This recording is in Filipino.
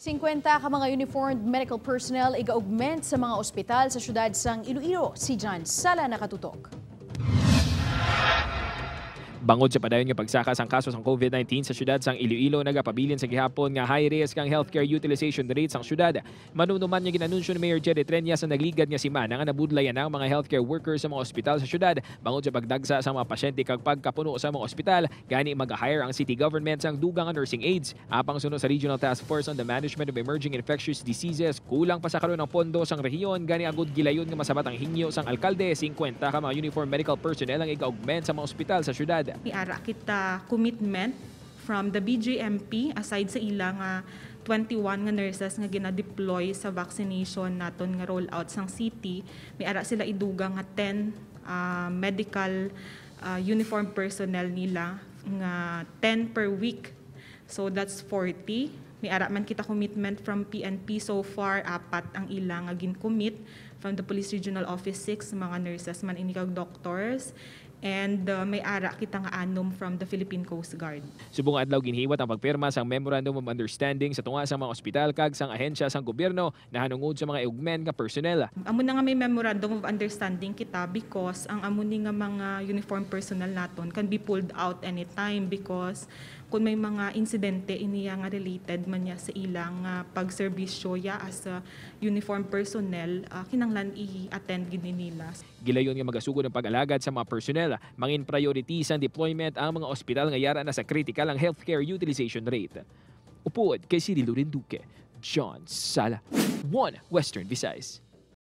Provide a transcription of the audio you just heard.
50 ka mga uniformed medical personnel Iga-Augment sa mga ospital sa syudad sang Iloilo. Si John Sala nakatutok. Bangod sa padayon nga pagsaka sang kaso sang COVID-19 sa syudad sang Iloilo, nagapabilin sa gihapon nga high risk ang healthcare utilization rate sang syudad. Manunuman nga ginanunsyo ni Mayor Jerry Trenya sa nagligad nga simana nga nabudlayan ang mga healthcare workers sa mga ospital sa syudad. Bangod sa pagdagsa sa mga pasyente kag pagkapuno sa mga ospital, gani mag-hire ang city government sang dugang nga nursing aides. Apang sunod sa Regional Task Force on the Management of Emerging Infectious Diseases, kulang pa sa karon ng pondo sang rehiyon, gani agud gilayon nga masabat ang hingyo sang alkalde. 50 ka mga uniform medical personnel ang Iga-Augment sa mga ospital sa syudad. Iara kita commitment from the BJMP aside sa ilang 21 nga nurses nga gina-deploy sa vaccination naton nga rollout sang city. May ara sila idugang nga 10 medical uniform personnel nila nga 10 per week. So that's 40. May ara man kita commitment from PNP so far, 4 ang ilang nga gin-commit from the Police Regional Office 6 mga nurses man ini kag doctors. And may ara kita nga anom from the Philippine Coast Guard. Subong adlaw ginhiwat ang pagpirma sang Memorandum of Understanding sa tunga sang mga ospital kag sang ahensya sang gobyerno na hanungod sa mga Iga-Augment nga personnel. Amo na nga may Memorandum of Understanding kita because ang amo ni nga mga uniform personnel naton can be pulled out anytime because kung may mga insidente iniya nga related man niya sa ilang pagserbisyo ya as a uniform personnel, kinanglan i-attend gid nila. Gilayon nga magasugod ang pag-alagad sa mga personnel, mangin priority sa deployment ang mga ospital nga yara na sa critical ang healthcare utilization rate. Upuod kay Cirilo Duque, John Sala, 1 Western Visayas.